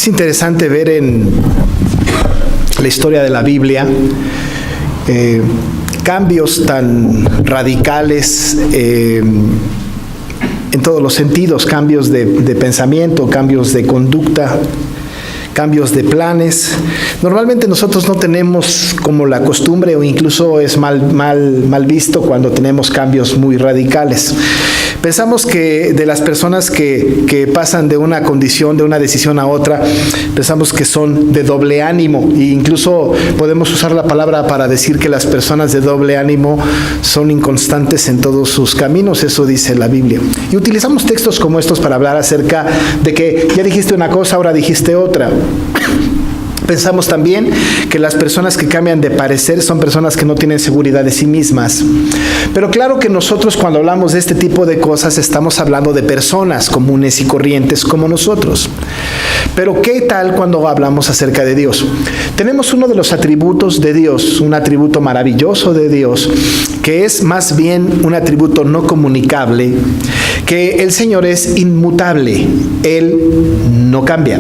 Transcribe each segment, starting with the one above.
Es interesante ver en la historia de la Biblia cambios tan radicales en todos los sentidos, cambios de pensamiento, cambios de conducta, cambios de planes. Normalmente nosotros no tenemos como la costumbre, o incluso es mal visto cuando tenemos cambios muy radicales. Pensamos que de las personas que pasan de una condición, de una decisión a otra, pensamos que son de doble ánimo, e incluso podemos usar la palabra para decir que las personas de doble ánimo son inconstantes en todos sus caminos. Eso dice la Biblia. Y utilizamos textos como estos para hablar acerca de que ya dijiste una cosa, ahora dijiste otra. Pensamos también que las personas que cambian de parecer son personas que no tienen seguridad de sí mismas. Pero claro que nosotros, cuando hablamos de este tipo de cosas, estamos hablando de personas comunes y corrientes como nosotros. Pero ¿qué tal cuando hablamos acerca de Dios? Tenemos uno de los atributos de Dios, un atributo maravilloso de Dios, que es más bien un atributo no comunicable, que el Señor es inmutable. Él no cambia.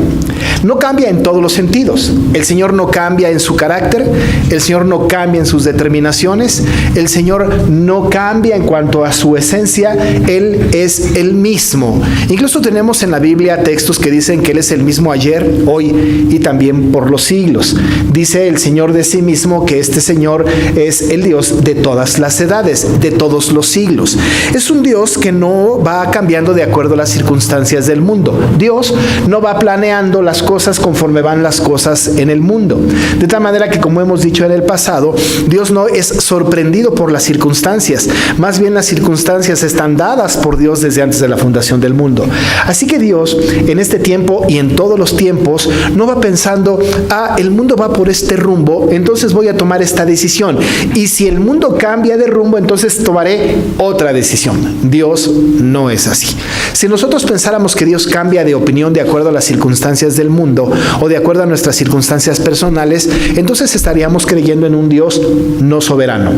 No cambia en todos los sentidos. El Señor no cambia en su carácter, el Señor no cambia en sus determinaciones, el Señor no cambia en cuanto a su esencia. Él es el mismo. Incluso tenemos en la Biblia textos que dicen que Él es el mismo ayer, hoy y también por los siglos. Dice el Señor de sí mismo que este Señor es el Dios de todas las edades, de todos los siglos. Es un Dios que no va cambiando de acuerdo a las circunstancias del mundo. Dios no va planeando las cosas conforme van las cosas en el mundo. De tal manera que, como hemos dicho en el pasado, Dios no es sorprendido por las circunstancias. Más bien las circunstancias están dadas por Dios desde antes de la fundación del mundo. Así que Dios, en este tiempo y en todos los tiempos, no va pensando, el mundo va por este rumbo, entonces voy a tomar esta decisión. Y si el mundo cambia de rumbo, entonces tomaré otra decisión. Dios no es así. Si nosotros pensáramos que Dios cambia de opinión de acuerdo a las circunstancias del mundo o de acuerdo a nuestras circunstancias personales, entonces estaríamos creyendo en un Dios no soberano.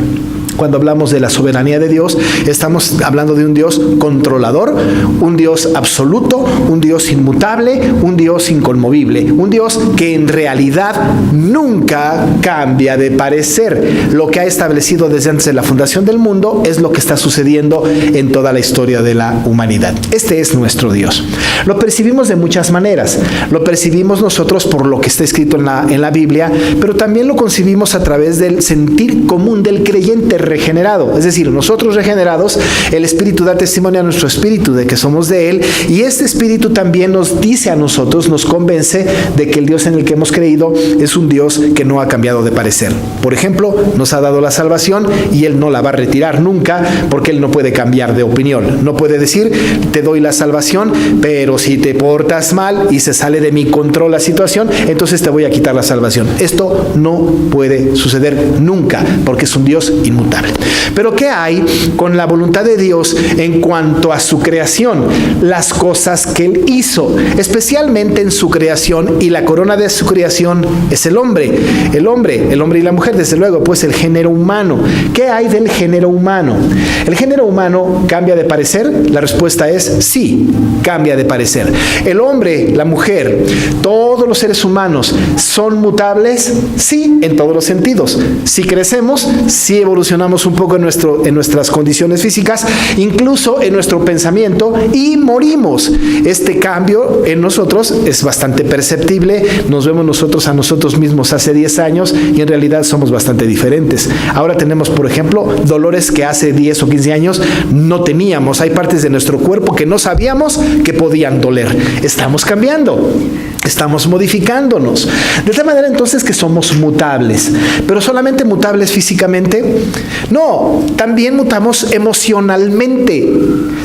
Cuando hablamos de la soberanía de Dios, estamos hablando de un Dios controlador, un Dios absoluto, un Dios inmutable, un Dios inconmovible, un Dios que en realidad nunca cambia de parecer. Lo que ha establecido desde antes de la fundación del mundo es lo que está sucediendo en toda la historia de la humanidad. Este es nuestro Dios. Lo percibimos de muchas maneras. Lo percibimos nosotros por lo que está escrito en la Biblia, pero también lo concibimos a través del sentir común del creyente regenerado. Es decir, nosotros regenerados, el Espíritu da testimonio a nuestro espíritu de que somos de Él, y este Espíritu también nos dice a nosotros, nos convence de que el Dios en el que hemos creído es un Dios que no ha cambiado de parecer. Por ejemplo, nos ha dado la salvación y Él no la va a retirar nunca, porque Él no puede cambiar de opinión. No puede decir, te doy la salvación, pero si te portas mal y se sale de mi control la situación, entonces te voy a quitar la salvación. Esto no puede suceder nunca, porque es un Dios inmutable. Pero ¿qué hay con la voluntad de Dios en cuanto a su creación? Las cosas que Él hizo, especialmente en su creación, y la corona de su creación es el hombre y la mujer, desde luego, pues el género humano. ¿Qué hay del género humano? ¿El género humano cambia de parecer? La respuesta es sí, cambia de parecer. El hombre, la mujer, todos los seres humanos son mutables, sí, en todos los sentidos. Si crecemos, si evolucionamos un poco en nuestras condiciones físicas, incluso en nuestro pensamiento, y morimos. Este cambio en nosotros es bastante perceptible. Nos vemos nosotros a nosotros mismos hace 10 años y en realidad somos bastante diferentes. Ahora tenemos, por ejemplo, dolores que hace 10 o 15 años no teníamos. Hay partes de nuestro cuerpo que no sabíamos que podían doler. Estamos cambiando. Estamos modificándonos. De tal manera entonces que somos mutables. ¿Pero solamente mutables físicamente? No, también mutamos emocionalmente.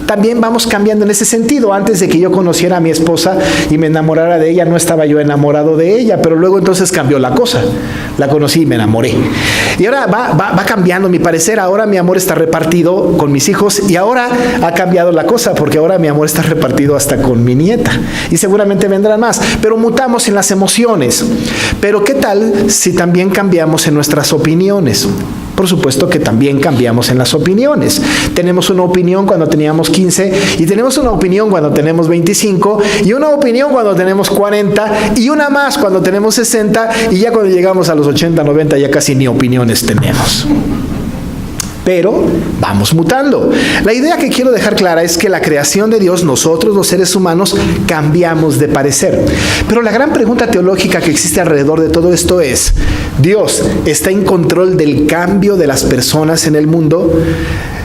También vamos cambiando en ese sentido. Antes de que yo conociera a mi esposa y me enamorara de ella, no estaba yo enamorado de ella, pero luego entonces cambió la cosa. La conocí y me enamoré. Y ahora va cambiando mi parecer. Ahora mi amor está repartido con mis hijos, y ahora ha cambiado la cosa, porque ahora mi amor está repartido hasta con mi nieta. Y seguramente vendrán más. Pero mutamos en las emociones. Pero ¿qué tal si también cambiamos en nuestras opiniones? Por supuesto que también cambiamos en las opiniones. Tenemos una opinión cuando teníamos 15 y tenemos una opinión cuando tenemos 25 y una opinión cuando tenemos 40 y una más cuando tenemos 60 y ya cuando llegamos a los 80, 90 ya casi ni opiniones tenemos. Pero vamos mutando. La idea que quiero dejar clara es que la creación de Dios, nosotros los seres humanos, cambiamos de parecer. Pero la gran pregunta teológica que existe alrededor de todo esto es, ¿Dios está en control del cambio de las personas en el mundo?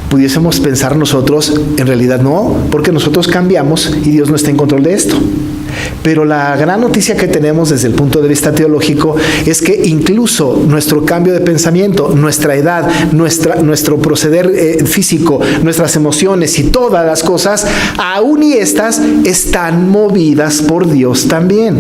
Pudiésemos pensar nosotros, en realidad no, porque nosotros cambiamos y Dios no está en control de esto. Pero la gran noticia que tenemos desde el punto de vista teológico es que incluso nuestro cambio de pensamiento, nuestra edad, nuestro proceder físico, nuestras emociones y todas las cosas, aún y estas están movidas por Dios también.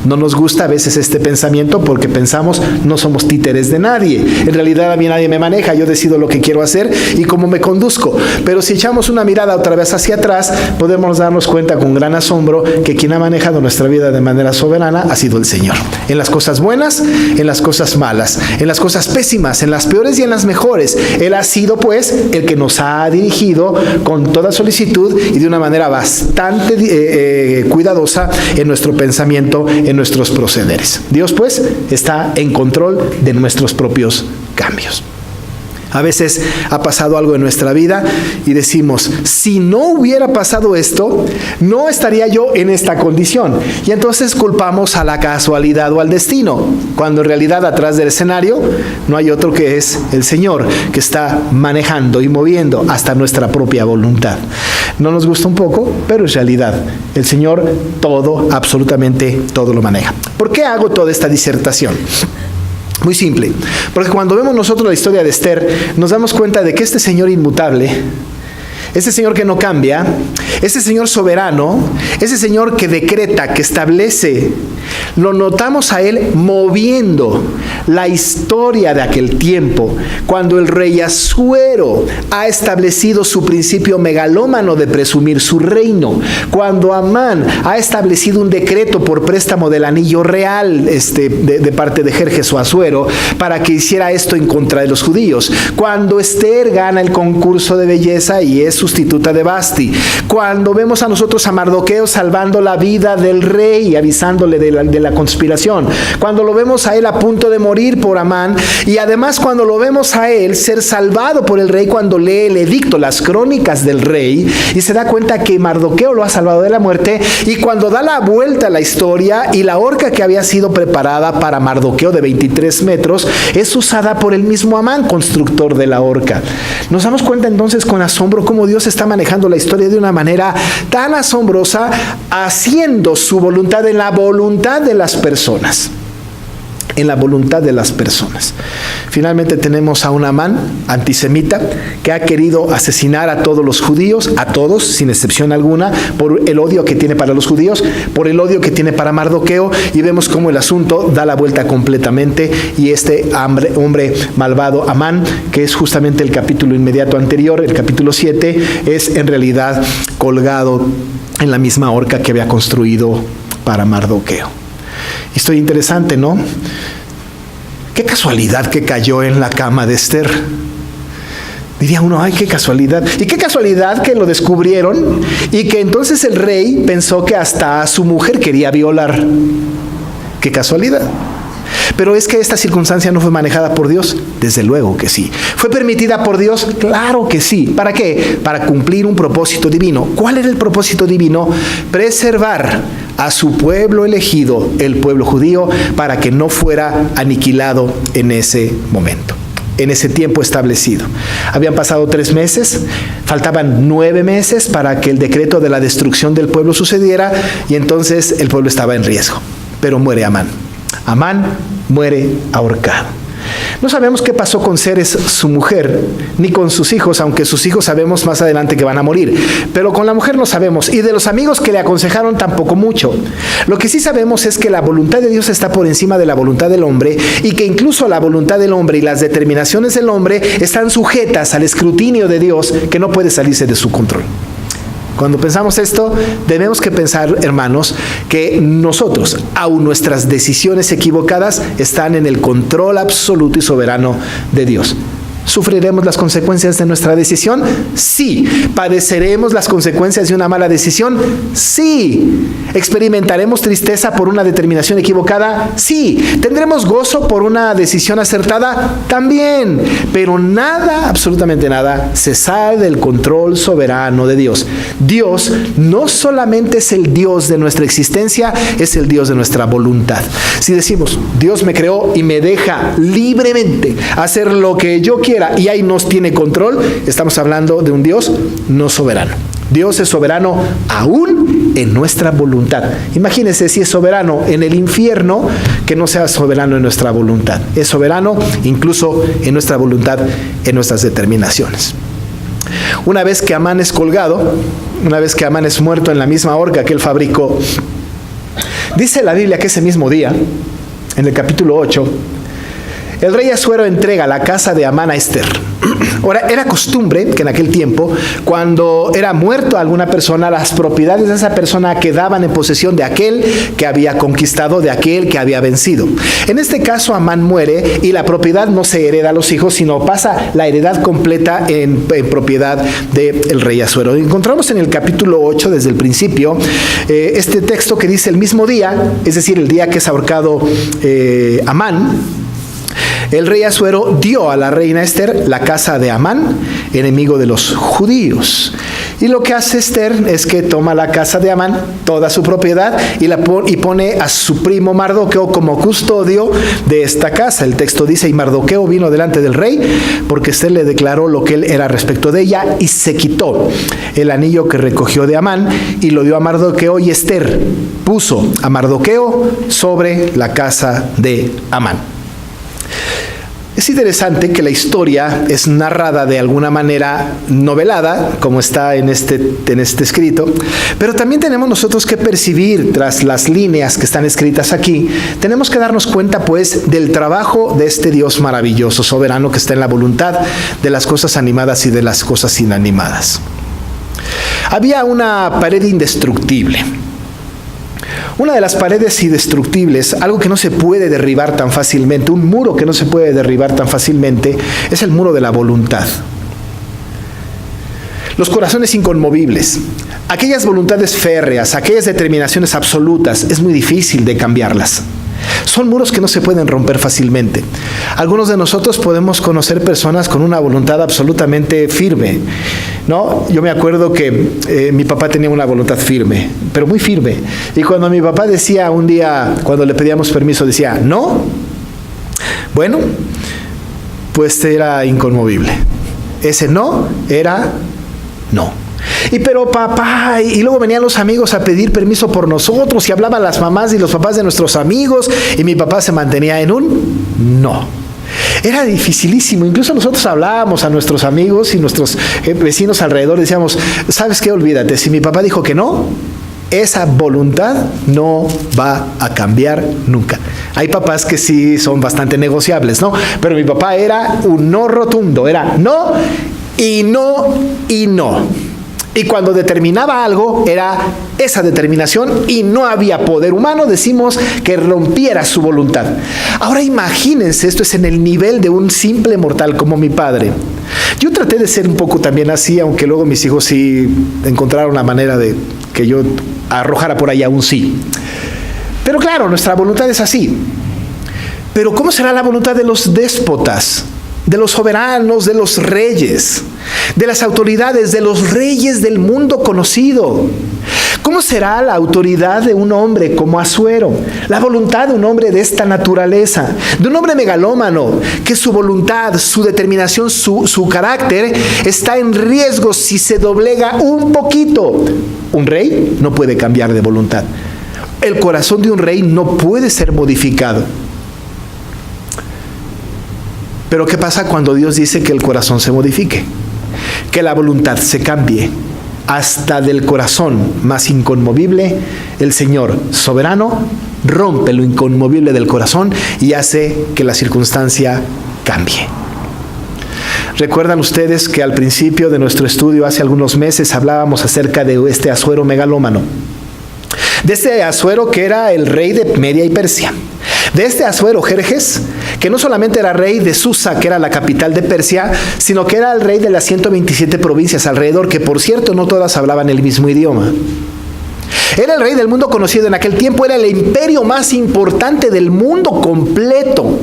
No nos gusta a veces este pensamiento porque pensamos no somos títeres de nadie. En realidad a mí nadie me maneja, yo decido lo que quiero hacer y cómo me conduzco. Pero si echamos una mirada otra vez hacia atrás, podemos darnos cuenta con gran asombro que quien ha manejado nuestra vida de manera soberana ha sido el Señor. En las cosas buenas, en las cosas malas, en las cosas pésimas, en las peores y en las mejores. Él ha sido pues el que nos ha dirigido con toda solicitud y de una manera bastante cuidadosa en nuestro pensamiento, en nuestros procederes. Dios pues está en control de nuestros propios cambios. A veces ha pasado algo en nuestra vida y decimos, si no hubiera pasado esto, no estaría yo en esta condición. Y entonces culpamos a la casualidad o al destino, cuando en realidad atrás del escenario no hay otro que es el Señor, que está manejando y moviendo hasta nuestra propia voluntad. No nos gusta un poco, pero en realidad el Señor todo, absolutamente todo lo maneja. ¿Por qué hago toda esta disertación? Muy simple, porque cuando vemos nosotros la historia de Esther, nos damos cuenta de que este Señor inmutable, ese Señor que no cambia, ese Señor soberano, ese Señor que decreta, que establece, lo notamos a Él moviendo la historia de aquel tiempo, cuando el rey Asuero ha establecido su principio megalómano de presumir su reino, cuando Amán ha establecido un decreto por préstamo del anillo real de parte de Jerjes o Asuero para que hiciera esto en contra de los judíos, cuando Esther gana el concurso de belleza y es sustituta de Basti, cuando vemos a nosotros a Mardoqueo salvando la vida del rey y avisándole de la conspiración, cuando lo vemos a él a punto de morir por Amán y además cuando lo vemos a él ser salvado por el rey cuando lee el edicto, las crónicas del rey y se da cuenta que Mardoqueo lo ha salvado de la muerte y cuando da la vuelta a la historia y la horca que había sido preparada para Mardoqueo de 23 metros es usada por el mismo Amán, constructor de la horca. Nos damos cuenta entonces con asombro cómo Dios está manejando la historia de una manera tan asombrosa, haciendo su voluntad en la voluntad de las personas. En la voluntad de las personas. Finalmente tenemos a un Amán antisemita que ha querido asesinar a todos los judíos, a todos, sin excepción alguna, por el odio que tiene para los judíos, por el odio que tiene para Mardoqueo, y vemos cómo el asunto da la vuelta completamente y este hombre malvado, Amán, que es justamente el capítulo inmediato anterior, el capítulo 7, es en realidad colgado en la misma horca que había construido para Mardoqueo. Historia interesante, ¿no? Qué casualidad que cayó en la cama de Esther. Diría uno, ay, qué casualidad. Y qué casualidad que lo descubrieron y que entonces el rey pensó que hasta a su mujer quería violar. Qué casualidad. Pero es que esta circunstancia no fue manejada por Dios, desde luego que sí. ¿Fue permitida por Dios? Claro que sí. ¿Para qué? Para cumplir un propósito divino. ¿Cuál era el propósito divino? Preservar a su pueblo elegido, el pueblo judío, para que no fuera aniquilado en ese momento, en ese tiempo establecido. Habían pasado 3 meses, faltaban 9 meses para que el decreto de la destrucción del pueblo sucediera y entonces el pueblo estaba en riesgo. Pero muere Amán. Amán muere ahorcado. No sabemos qué pasó con Ceres, su mujer, ni con sus hijos, aunque sus hijos sabemos más adelante que van a morir. Pero con la mujer no sabemos, y de los amigos que le aconsejaron tampoco mucho. Lo que sí sabemos es que la voluntad de Dios está por encima de la voluntad del hombre, y que incluso la voluntad del hombre y las determinaciones del hombre están sujetas al escrutinio de Dios, que no puede salirse de su control. Cuando pensamos esto, debemos que pensar, hermanos, que nosotros, aun nuestras decisiones equivocadas, están en el control absoluto y soberano de Dios. ¿Sufriremos las consecuencias de nuestra decisión? Sí. ¿Padeceremos las consecuencias de una mala decisión? Sí. ¿Experimentaremos tristeza por una determinación equivocada? Sí. ¿Tendremos gozo por una decisión acertada? También. Pero nada, absolutamente nada, se sale del control soberano de Dios. Dios no solamente es el Dios de nuestra existencia, es el Dios de nuestra voluntad. Si decimos, Dios me creó y me deja libremente hacer lo que yo quiera, y ahí nos tiene control, estamos hablando de un Dios no soberano. Dios es soberano aún en nuestra voluntad. Imagínense si es soberano en el infierno, que no sea soberano en nuestra voluntad. Es soberano incluso en nuestra voluntad, en nuestras determinaciones. Una vez que Amán es colgado, una vez que Amán es muerto en la misma horca que él fabricó, dice la Biblia que ese mismo día, en el capítulo 8, el rey Asuero entrega la casa de Amán a Ester. Ahora, era costumbre que en aquel tiempo, cuando era muerto alguna persona, las propiedades de esa persona quedaban en posesión de aquel que había conquistado, de aquel que había vencido. En este caso, Amán muere y la propiedad no se hereda a los hijos, sino pasa la heredad completa en propiedad del rey Asuero. Encontramos en el capítulo 8, desde el principio, este texto que dice: el mismo día, es decir, el día que es ahorcado Amán, el rey Asuero dio a la reina Ester la casa de Amán, enemigo de los judíos. Y lo que hace Ester es que toma la casa de Amán, toda su propiedad, y pone a su primo Mardoqueo como custodio de esta casa. El texto dice: y Mardoqueo vino delante del rey, porque Ester le declaró lo que él era respecto de ella, y se quitó el anillo que recogió de Amán, y lo dio a Mardoqueo, y Ester puso a Mardoqueo sobre la casa de Amán. Es interesante que la historia es narrada de alguna manera novelada, como está en este escrito, pero también tenemos nosotros que percibir, tras las líneas que están escritas aquí, tenemos que darnos cuenta pues del trabajo de este Dios maravilloso, soberano, que está en la voluntad de las cosas animadas y de las cosas inanimadas. Había una pared indestructible. Una de las paredes indestructibles, algo que no se puede derribar tan fácilmente, un muro que no se puede derribar tan fácilmente, es el muro de la voluntad. Los corazones inconmovibles, aquellas voluntades férreas, aquellas determinaciones absolutas, es muy difícil de cambiarlas. Son muros que no se pueden romper fácilmente. Algunos de nosotros podemos conocer personas con una voluntad absolutamente firme, ¿no? Yo me acuerdo que mi papá tenía una voluntad firme, pero muy firme. Y cuando mi papá decía un día, cuando le pedíamos permiso, decía, no, bueno, pues era inconmovible. Ese no era no. Y pero papá, y luego venían los amigos a pedir permiso por nosotros, y hablaban las mamás y los papás de nuestros amigos, y mi papá se mantenía en un no. Era dificilísimo. Incluso nosotros hablábamos a nuestros amigos y nuestros vecinos alrededor, decíamos, ¿sabes qué? Olvídate, si mi papá dijo que no, esa voluntad no va a cambiar nunca. Hay papás que sí son bastante negociables, ¿no? Pero mi papá era un no rotundo, era no y no y no. Y cuando determinaba algo, era esa determinación y no había poder humano, decimos, que rompiera su voluntad. Ahora imagínense, esto es en el nivel de un simple mortal como mi padre. Yo traté de ser un poco también así, aunque luego mis hijos sí encontraron la manera de que yo arrojara por allá un sí. Pero claro, nuestra voluntad es así. Pero ¿cómo será la voluntad de los déspotas, de los soberanos, de los reyes, de las autoridades, de los reyes del mundo conocido? ¿Cómo será la autoridad de un hombre como Asuero? La voluntad de un hombre de esta naturaleza, de un hombre megalómano, que su voluntad, su determinación, su carácter está en riesgo si se doblega un poquito. Un rey no puede cambiar de voluntad. El corazón de un rey no puede ser modificado. Pero ¿qué pasa cuando Dios dice que el corazón se modifique? Que la voluntad se cambie. Hasta del corazón más inconmovible, el Señor soberano rompe lo inconmovible del corazón y hace que la circunstancia cambie. ¿Recuerdan ustedes que al principio de nuestro estudio, hace algunos meses, hablábamos acerca de este Asuero megalómano? De este Asuero que era el rey de Media y Persia. De este Asuero Jerjes, que no solamente era rey de Susa, que era la capital de Persia, sino que era el rey de las 127 provincias alrededor, que por cierto no todas hablaban el mismo idioma. Era el rey del mundo conocido en aquel tiempo, era el imperio más importante del mundo completo,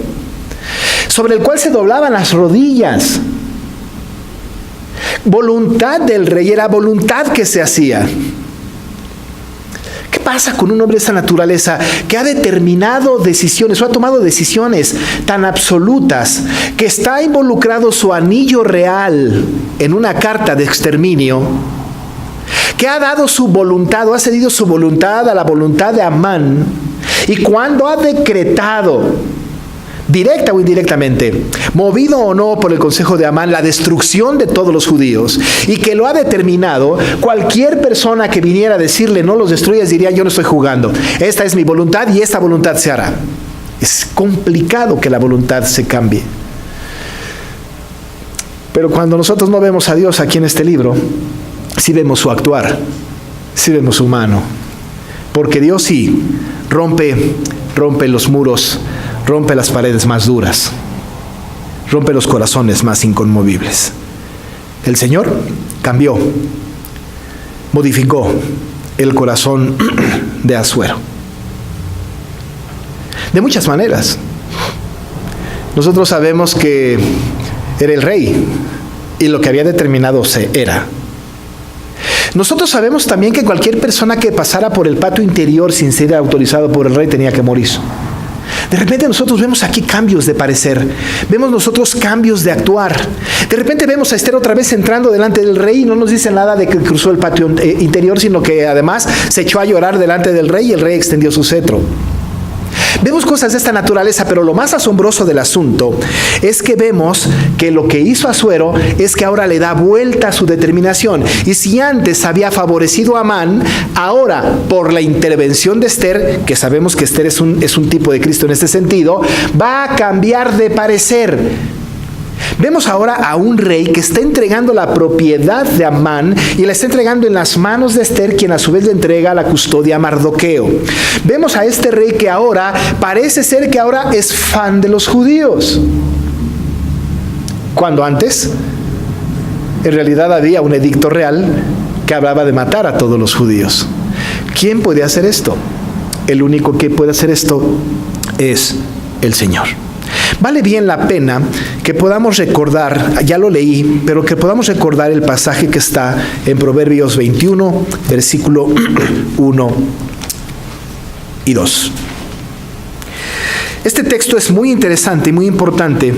sobre el cual se doblaban las rodillas. Voluntad del rey, era voluntad que se hacía. ¿Qué pasa con un hombre de esta naturaleza que ha determinado decisiones o ha tomado decisiones tan absolutas que está involucrado su anillo real en una carta de exterminio, que ha dado su voluntad o ha cedido su voluntad a la voluntad de Amán, y cuando ha decretado, directa o indirectamente, movido o no por el consejo de Amán, la destrucción de todos los judíos, y que lo ha determinado, cualquier persona que viniera a decirle no los destruyas diría: yo no estoy jugando, esta es mi voluntad y esta voluntad se hará. Es complicado que la voluntad se cambie. Pero cuando nosotros no vemos a Dios aquí en este libro, sí vemos su actuar, sí vemos su mano, porque Dios sí rompe los muros, rompe las paredes más duras, rompe los corazones más inconmovibles. El Señor cambió, modificó el corazón de Asuero. De muchas maneras. Nosotros sabemos que era el rey y lo que había determinado se era. Nosotros sabemos también que cualquier persona que pasara por el patio interior sin ser autorizado por el rey tenía que morir. De repente nosotros vemos aquí cambios de parecer, vemos nosotros cambios de actuar. De repente vemos a Esther otra vez entrando delante del rey y no nos dice nada de que cruzó el patio interior, sino que además se echó a llorar delante del rey y el rey extendió su cetro. Vemos cosas de esta naturaleza, pero lo más asombroso del asunto es que vemos que lo que hizo Asuero es que ahora le da vuelta a su determinación. Y si antes había favorecido a Amán, ahora por la intervención de Esther, que sabemos que Esther es un tipo de Cristo en este sentido, va a cambiar de parecer. Vemos ahora a un rey que está entregando la propiedad de Amán y la está entregando en las manos de Esther, quien a su vez le entrega la custodia a Mardoqueo. Vemos a este rey que ahora parece ser que ahora es fan de los judíos, cuando antes en realidad había un edicto real que hablaba de matar a todos los judíos. ¿Quién puede hacer esto? El único que puede hacer esto es el Señor. Vale bien la pena que podamos recordar, ya lo leí, pero que podamos recordar el pasaje que está en Proverbios 21, versículo 1 y 2. Este texto es muy interesante y muy importante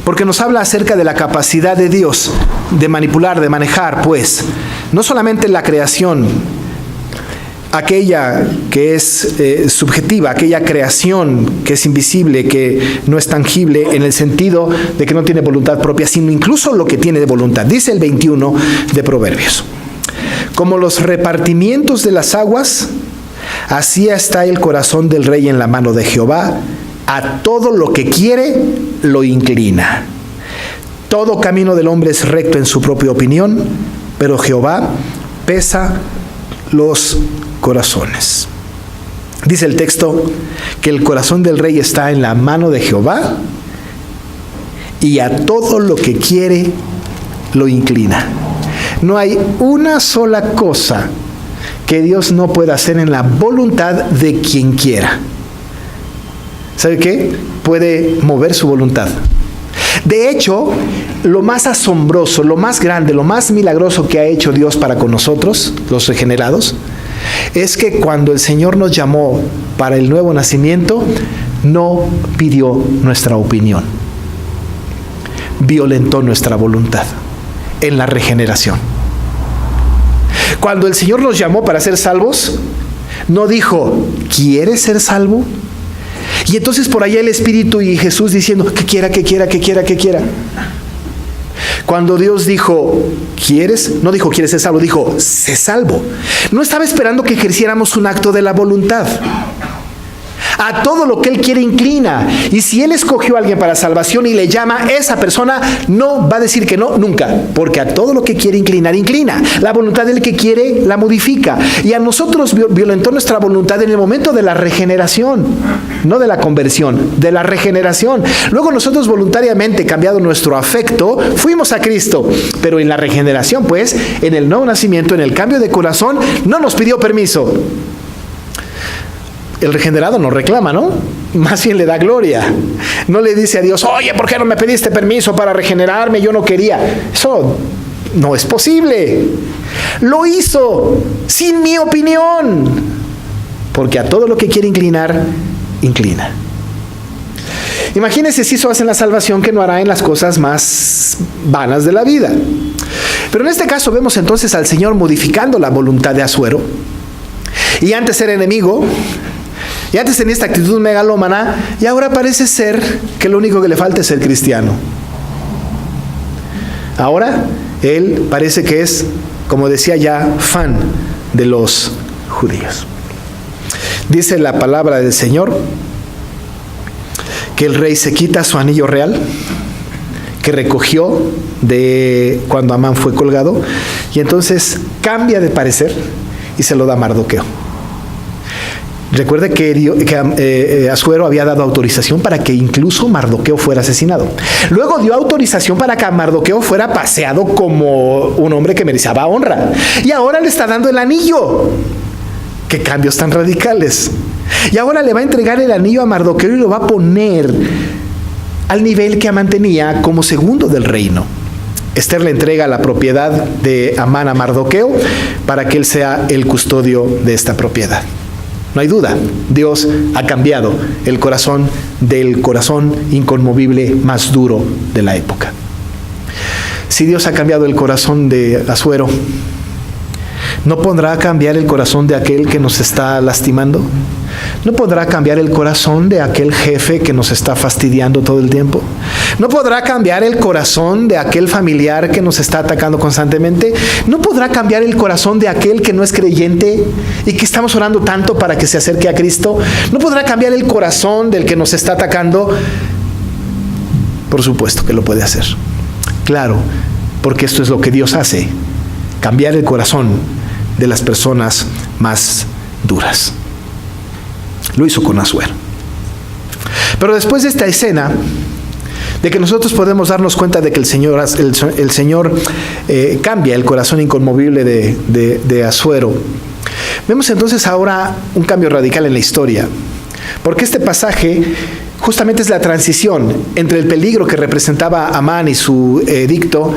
porque nos habla acerca de la capacidad de Dios de manipular, de manejar, pues, no solamente la creación, aquella que es subjetiva, aquella creación que es invisible, que no es tangible en el sentido de que no tiene voluntad propia, sino incluso lo que tiene de voluntad. Dice el 21 de Proverbios: como los repartimientos de las aguas, así está el corazón del rey en la mano de Jehová, a todo lo que quiere lo inclina. Todo camino del hombre es recto en su propia opinión, pero Jehová pesa los corazones. Dice el texto que el corazón del rey está en la mano de Jehová y a todo lo que quiere lo inclina. No hay una sola cosa que Dios no pueda hacer en la voluntad de quien quiera. ¿Sabe qué? Puede mover su voluntad. De hecho, lo más asombroso, lo más grande, lo más milagroso que ha hecho Dios para con nosotros, los regenerados, es que cuando el Señor nos llamó para el nuevo nacimiento, no pidió nuestra opinión, violentó nuestra voluntad en la regeneración. Cuando el Señor nos llamó para ser salvos, no dijo: ¿quieres ser salvo? Y entonces por allá el Espíritu y Jesús diciendo: que quiera. Cuando Dios dijo: ¿quieres? No dijo: ¿quieres ser salvo? Dijo: sé salvo. No estaba esperando que ejerciéramos un acto de la voluntad. A todo lo que Él quiere inclina. Y si Él escogió a alguien para salvación y le llama, esa persona no va a decir que no, nunca. Porque a todo lo que quiere inclinar, inclina. La voluntad del que quiere, la modifica. Y a nosotros violentó nuestra voluntad en el momento de la regeneración. No de la conversión, de la regeneración. Luego nosotros voluntariamente, cambiado nuestro afecto, fuimos a Cristo. Pero en la regeneración, pues, en el nuevo nacimiento, en el cambio de corazón, no nos pidió permiso. El regenerado no reclama, ¿no? Más bien le da gloria. No le dice a Dios, oye, ¿por qué no me pediste permiso para regenerarme? Yo no quería. Eso no es posible. Lo hizo sin mi opinión. Porque a todo lo que quiere inclinar, inclina. Imagínense si eso hace en la salvación, que no hará en las cosas más vanas de la vida. Pero en este caso vemos entonces al Señor modificando la voluntad de Asuero. Y antes era enemigo, y antes tenía esta actitud megalómana, y ahora parece ser que lo único que le falta es ser cristiano. Ahora él parece que es, como decía ya, fan de los judíos. Dice la palabra del Señor que el rey se quita su anillo real que recogió de cuando Amán fue colgado, y entonces cambia de parecer y se lo da a Mardoqueo. Recuerde que Asuero había dado autorización para que incluso Mardoqueo fuera asesinado. Luego dio autorización para que Mardoqueo fuera paseado como un hombre que merecía honra. Y ahora le está dando el anillo. ¡Qué cambios tan radicales! Y ahora le va a entregar el anillo a Mardoqueo y lo va a poner al nivel que Amán tenía como segundo del reino. Esther le entrega la propiedad de Amán a Mardoqueo para que él sea el custodio de esta propiedad. No hay duda, Dios ha cambiado el corazón del corazón inconmovible más duro de la época. Si Dios ha cambiado el corazón de Asuero, ¿no podrá cambiar el corazón de aquel que nos está lastimando? ¿No podrá cambiar el corazón de aquel jefe que nos está fastidiando todo el tiempo? ¿No podrá cambiar el corazón de aquel familiar que nos está atacando constantemente? ¿No podrá cambiar el corazón de aquel que no es creyente y que estamos orando tanto para que se acerque a Cristo? ¿No podrá cambiar el corazón del que nos está atacando? Por supuesto que lo puede hacer. Claro, porque esto es lo que Dios hace, cambiar el corazón de las personas más duras. Lo hizo con Asuero. Pero después de esta escena, de que nosotros podemos darnos cuenta de que el Señor cambia el corazón inconmovible de Asuero, vemos entonces ahora un cambio radical en la historia. Porque este pasaje justamente es la transición entre el peligro que representaba Amán y su edicto,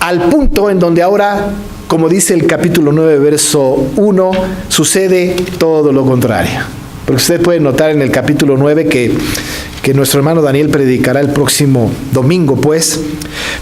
al punto en donde ahora, como dice el capítulo 9, verso 1, sucede todo lo contrario. Porque usted puede notar en el capítulo 9 que nuestro hermano Daniel predicará el próximo domingo, pues.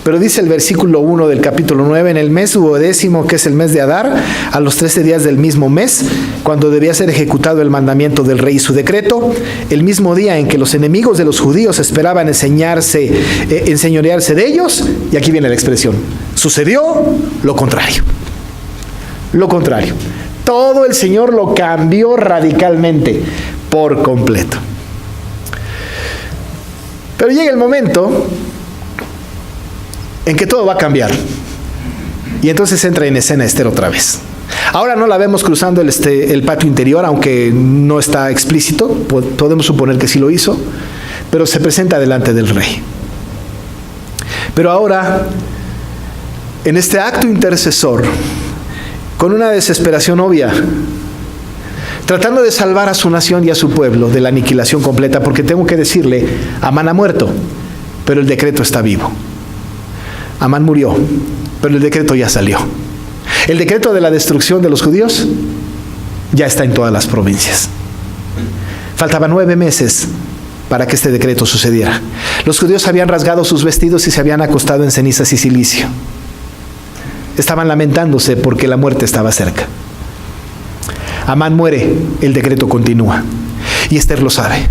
Pero dice el versículo 1 del capítulo 9, en el mes 10º, que es el mes de Adar, a los 13 días del mismo mes, cuando debía ser ejecutado el mandamiento del rey y su decreto, el mismo día en que los enemigos de los judíos esperaban enseñorearse de ellos, y aquí viene la expresión, sucedió lo contrario. Lo contrario. Todo el Señor lo cambió radicalmente, por completo. Pero llega el momento en que todo va a cambiar. Y entonces entra en escena Esther otra vez. Ahora no la vemos cruzando el patio interior, aunque no está explícito. Podemos suponer que sí lo hizo. Pero se presenta delante del rey. Pero ahora, en este acto intercesor, con una desesperación obvia, tratando de salvar a su nación y a su pueblo de la aniquilación completa, porque tengo que decirle, Amán ha muerto, pero el decreto está vivo. Amán murió, pero el decreto ya salió. El decreto de la destrucción de los judíos ya está en todas las provincias. Faltaban 9 meses para que este decreto sucediera. Los judíos habían rasgado sus vestidos y se habían acostado en cenizas y cilicio. Estaban lamentándose porque la muerte estaba cerca. Amán muere, el decreto continúa. Y Esther lo sabe.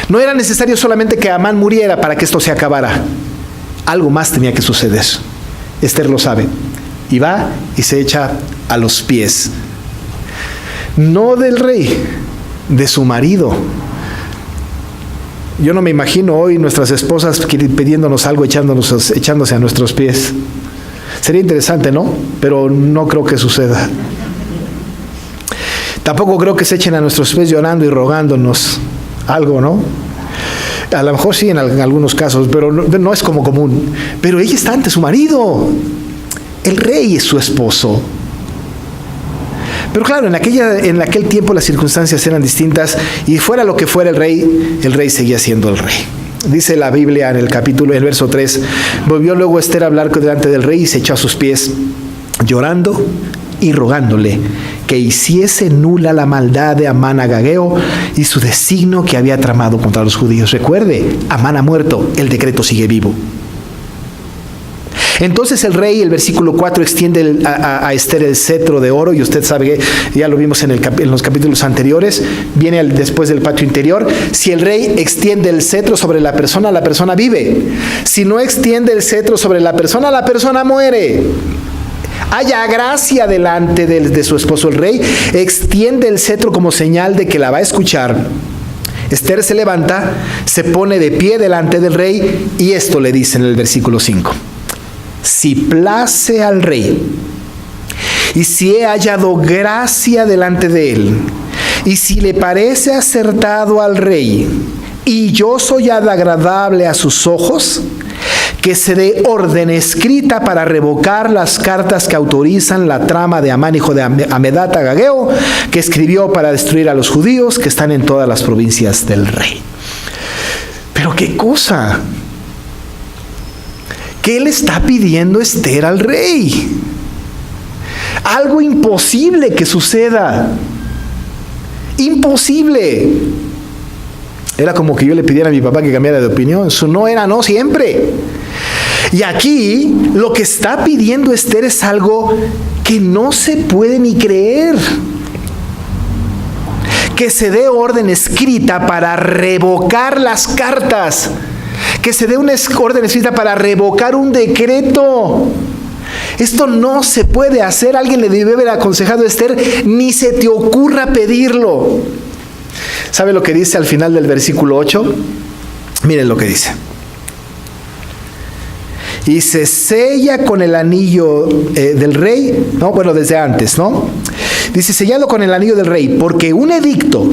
No era necesario solamente que Amán muriera para que esto se acabara. Algo más tenía que suceder. Esther lo sabe. Y va y se echa a los pies. No del rey, de su marido. Yo no me imagino hoy nuestras esposas pidiéndonos algo, echándose a nuestros pies. Sería interesante, ¿no? Pero no creo que suceda. Tampoco creo que se echen a nuestros pies llorando y rogándonos algo, ¿no? A lo mejor sí en algunos casos, pero no es como común. Pero ella está ante su marido. El rey es su esposo. Pero claro, en aquel tiempo las circunstancias eran distintas y fuera lo que fuera el rey seguía siendo el rey. Dice la Biblia en el verso 3, volvió luego Ester a hablar delante del rey y se echó a sus pies, llorando y rogándole que hiciese nula la maldad de Amán agageo y su designio que había tramado contra los judíos. Recuerde, Amán ha muerto, el decreto sigue vivo. Entonces el rey, el versículo 4, extiende a Ester el cetro de oro, y usted sabe que ya lo vimos en los capítulos anteriores, viene después del patio interior. Si el rey extiende el cetro sobre la persona vive. Si no extiende el cetro sobre la persona muere. Haya gracia delante de su esposo el rey, extiende el cetro como señal de que la va a escuchar. Ester se levanta, se pone de pie delante del rey, y esto le dice en el versículo 5. Si place al rey, y si he hallado gracia delante de él, y si le parece acertado al rey, y yo soy agradable a sus ojos, que se dé orden escrita para revocar las cartas que autorizan la trama de Amán, hijo de Hamedat agageo, que escribió para destruir a los judíos que están en todas las provincias del rey. Pero qué cosa. ¿Qué le está pidiendo Ester al rey? Algo imposible que suceda. Imposible. Era como que yo le pidiera a mi papá que cambiara de opinión. Su no era no siempre. Y aquí lo que está pidiendo Ester es algo que no se puede ni creer. Que se dé orden escrita para revocar las cartas. Que se dé una orden escrita para revocar un decreto. Esto no se puede hacer. Alguien le debe haber aconsejado a Ester, ni se te ocurra pedirlo. ¿Sabe lo que dice al final del versículo 8? Miren lo que dice. Y se sella con el anillo del rey, no, bueno, desde antes, ¿no? Dice, sellado con el anillo del rey, porque un edicto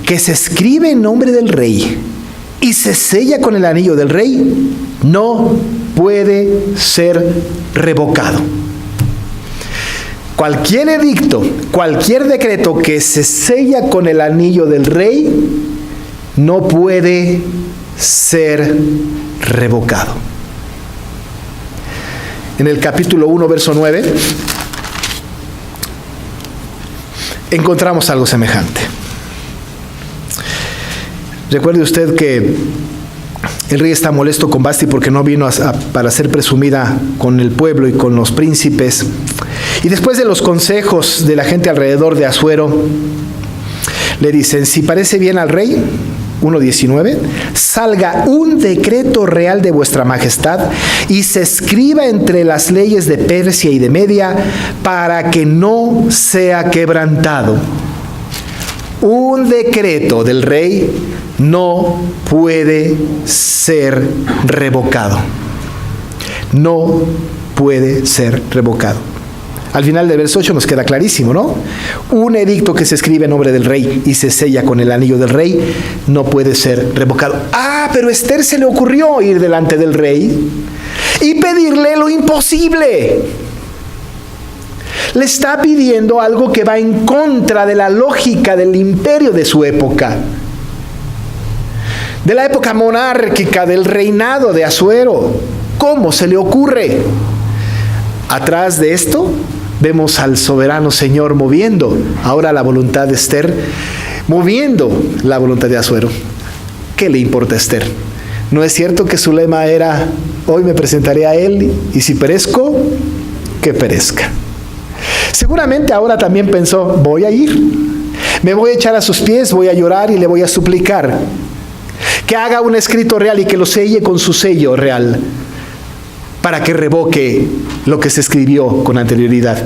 que se escribe en nombre del rey y se sella con el anillo del rey, no puede ser revocado. Cualquier edicto, cualquier decreto que se sella con el anillo del rey, no puede ser revocado. En el capítulo 1, verso 9, encontramos algo semejante. Recuerde usted que el rey está molesto con Vasti porque no vino para ser presumida con el pueblo y con los príncipes. Y después de los consejos de la gente alrededor de Asuero, le dicen, si parece bien al rey, 1:19, salga un decreto real de vuestra majestad y se escriba entre las leyes de Persia y de Media para que no sea quebrantado. Un decreto del rey no puede ser revocado. No puede ser revocado. Al final del verso 8 nos queda clarísimo, ¿no? Un edicto que se escribe en nombre del rey y se sella con el anillo del rey no puede ser revocado. Ah, pero a Ester se le ocurrió ir delante del rey y pedirle lo imposible. Le está pidiendo algo que va en contra de la lógica del imperio de su época, de la época monárquica, del reinado de Asuero. ¿Cómo se le ocurre? Atrás de esto vemos al soberano Señor moviendo ahora la voluntad de Ester, moviendo la voluntad de Asuero. ¿Qué le importa a Ester? ¿No es cierto que su lema era, hoy me presentaré a él y si perezco, que perezca? Seguramente ahora también pensó, voy a ir, me voy a echar a sus pies, voy a llorar y le voy a suplicar que haga un escrito real y que lo selle con su sello real para que revoque lo que se escribió con anterioridad.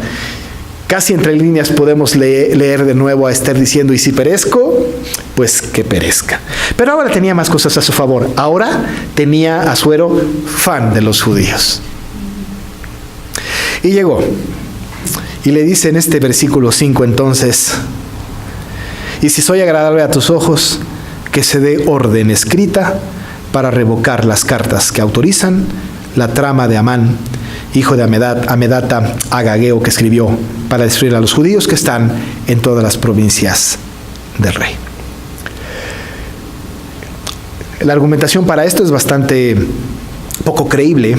Casi entre líneas podemos leer de nuevo a Esther diciendo, y si perezco, pues que perezca. Pero ahora tenía más cosas a su favor. Ahora tenía a Asuero fan de los judíos. Y llegó. Y le dice en este versículo 5 entonces, y si soy agradable a tus ojos, que se dé orden escrita para revocar las cartas que autorizan la trama de Amán, hijo de Amedata, Agageo, que escribió para destruir a los judíos que están en todas las provincias del rey. La argumentación para esto es bastante poco creíble,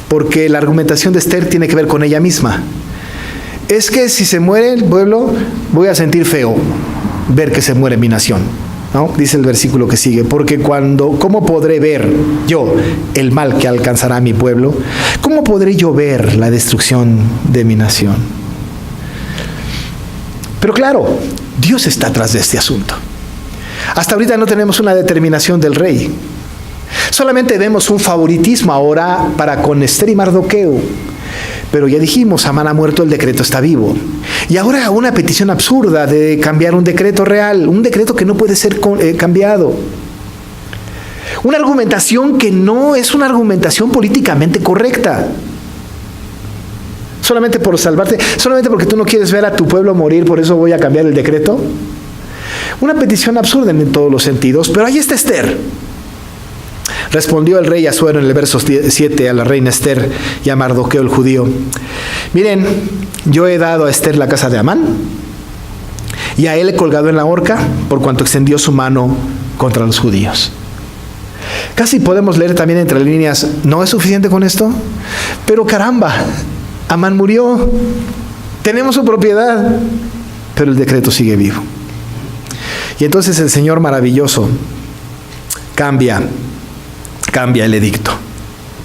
porque la argumentación de Esther tiene que ver con ella misma. Es que si se muere el pueblo, voy a sentir feo ver que se muere mi nación, ¿no? Dice el versículo que sigue, porque ¿cómo podré ver yo el mal que alcanzará a mi pueblo? ¿Cómo podré yo ver la destrucción de mi nación? Pero claro, Dios está atrás de este asunto. Hasta ahorita no tenemos una determinación del rey. Solamente vemos un favoritismo ahora para con Esther y Mardoqueo. Pero ya dijimos, Amán ha muerto, el decreto está vivo. Y ahora una petición absurda de cambiar un decreto real, un decreto que no puede ser cambiado. Una argumentación que no es una argumentación políticamente correcta. Solamente por salvarte, solamente porque tú no quieres ver a tu pueblo morir, por eso voy a cambiar el decreto. Una petición absurda en todos los sentidos, pero ahí está Esther. Respondió el rey Asuero en el verso 7 a la reina Esther y a Mardoqueo el judío: miren, yo he dado a Esther la casa de Amán, y a él he colgado en la horca por cuanto extendió su mano contra los judíos. Casi podemos leer también entre líneas, ¿no es suficiente con esto? Pero caramba, Amán murió, tenemos su propiedad, pero el decreto sigue vivo. Y entonces el Señor maravilloso cambia el edicto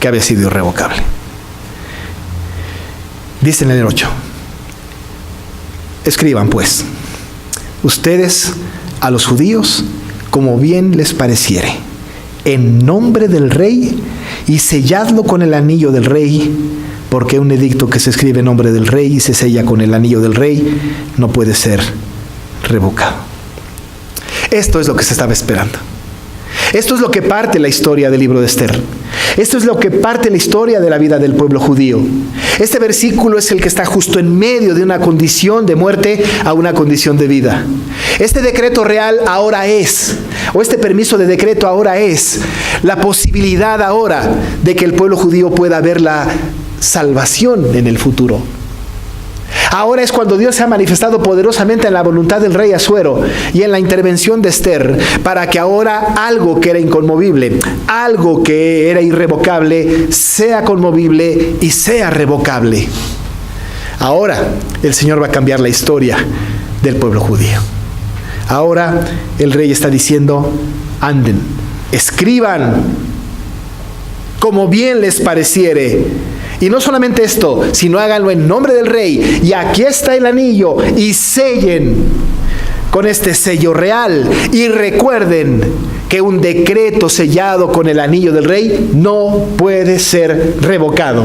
que había sido irrevocable. Dice en el 8: escriban pues, ustedes a los judíos como bien les pareciere, en nombre del rey, y selladlo con el anillo del rey, porque un edicto que se escribe en nombre del rey y se sella con el anillo del rey no puede ser revocado. Esto es lo que se estaba esperando. Esto es lo que parte la historia del libro de Esther. Esto es lo que parte la historia de la vida del pueblo judío. Este versículo es el que está justo en medio de una condición de muerte a una condición de vida. Este decreto real ahora es, o este permiso de decreto ahora es, la posibilidad ahora de que el pueblo judío pueda ver la salvación en el futuro. Ahora es cuando Dios se ha manifestado poderosamente en la voluntad del rey Asuero y en la intervención de Esther, para que ahora algo que era inconmovible, algo que era irrevocable, sea conmovible y sea revocable. Ahora el Señor va a cambiar la historia del pueblo judío. Ahora el rey está diciendo: anden, escriban como bien les pareciere. Y no solamente esto, sino háganlo en nombre del rey. Y aquí está el anillo, y sellen con este sello real. Y recuerden que un decreto sellado con el anillo del rey no puede ser revocado.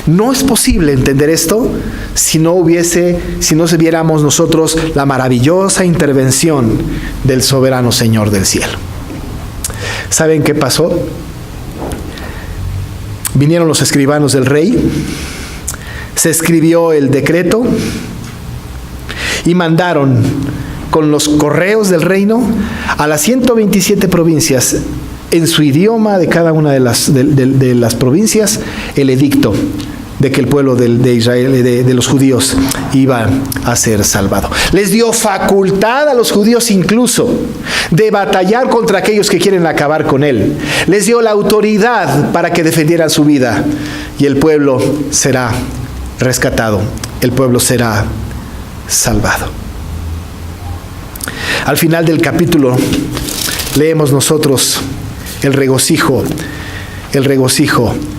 No es posible entender esto si no viéramos nosotros la maravillosa intervención del soberano Señor del cielo. ¿Saben qué pasó? Vinieron los escribanos del rey, se escribió el decreto y mandaron con los correos del reino a las 127 provincias, en su idioma de cada una de las provincias, el edicto de que el pueblo de Israel, de los judíos, iba a ser salvado. Les dio facultad a los judíos incluso de batallar contra aquellos que quieren acabar con él. Les dio la autoridad para que defendieran su vida, y el pueblo será rescatado, el pueblo será salvado. Al final del capítulo leemos nosotros el regocijo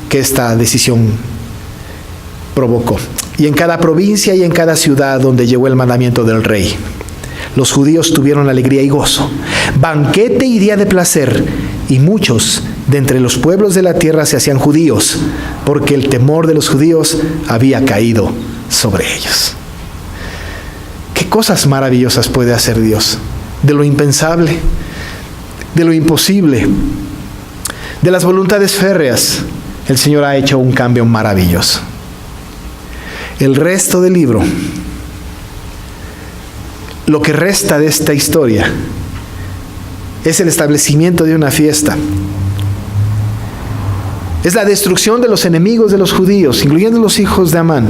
que esta decisión provocó. Y en cada provincia y en cada ciudad donde llegó el mandamiento del rey, los judíos tuvieron alegría y gozo, banquete y día de placer, y muchos de entre los pueblos de la tierra se hacían judíos, porque el temor de los judíos había caído sobre ellos. ¿Qué cosas maravillosas puede hacer Dios? De lo impensable, de lo imposible, de las voluntades férreas, el Señor ha hecho un cambio maravilloso. El resto del libro, lo que resta de esta historia, es el establecimiento de una fiesta. Es la destrucción de los enemigos de los judíos, incluyendo los hijos de Amán.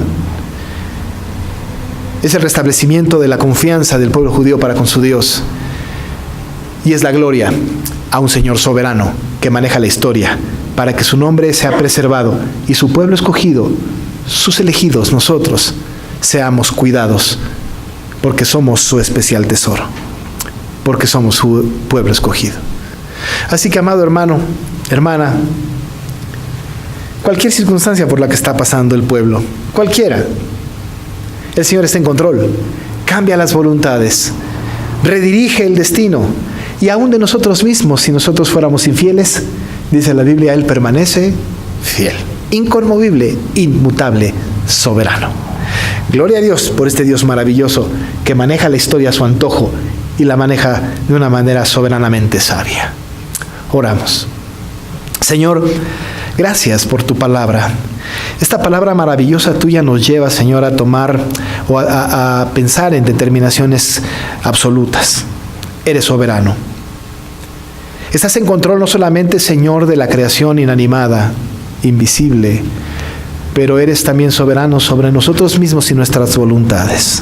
Es el restablecimiento de la confianza del pueblo judío para con su Dios. Y es la gloria a un Señor soberano que maneja la historia para que su nombre sea preservado y su pueblo escogido, sus elegidos, nosotros, seamos cuidados, porque somos su especial tesoro, porque somos su pueblo escogido. Así que, amado hermano, hermana, cualquier circunstancia por la que está pasando el pueblo, cualquiera, el Señor está en control. Cambia las voluntades, redirige el destino, y aún de nosotros mismos, si nosotros fuéramos infieles, dice la Biblia, Él permanece fiel, inconmovible, inmutable, soberano. Gloria a Dios por este Dios maravilloso que maneja la historia a su antojo y la maneja de una manera soberanamente sabia. Oramos. Señor, gracias por tu palabra. Esta palabra maravillosa tuya nos lleva, Señor, a tomar o a pensar en determinaciones absolutas. Eres soberano. Estás en control no solamente, Señor, de la creación inanimada, invisible, pero eres también soberano sobre nosotros mismos y nuestras voluntades.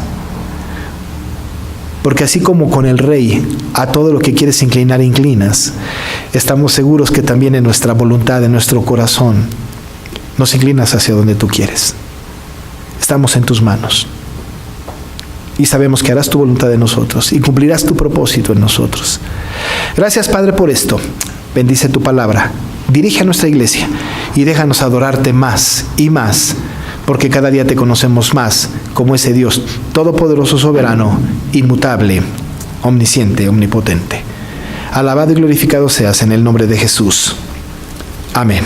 Porque así como con el Rey, a todo lo que quieres inclinar, inclinas, estamos seguros que también en nuestra voluntad, en nuestro corazón, nos inclinas hacia donde tú quieres. Estamos en tus manos. Y sabemos que harás tu voluntad en nosotros y cumplirás tu propósito en nosotros. Gracias, Padre, por esto. Bendice tu palabra. Dirige a nuestra iglesia y déjanos adorarte más y más, porque cada día te conocemos más como ese Dios todopoderoso, soberano, inmutable, omnisciente, omnipotente. Alabado y glorificado seas en el nombre de Jesús. Amén.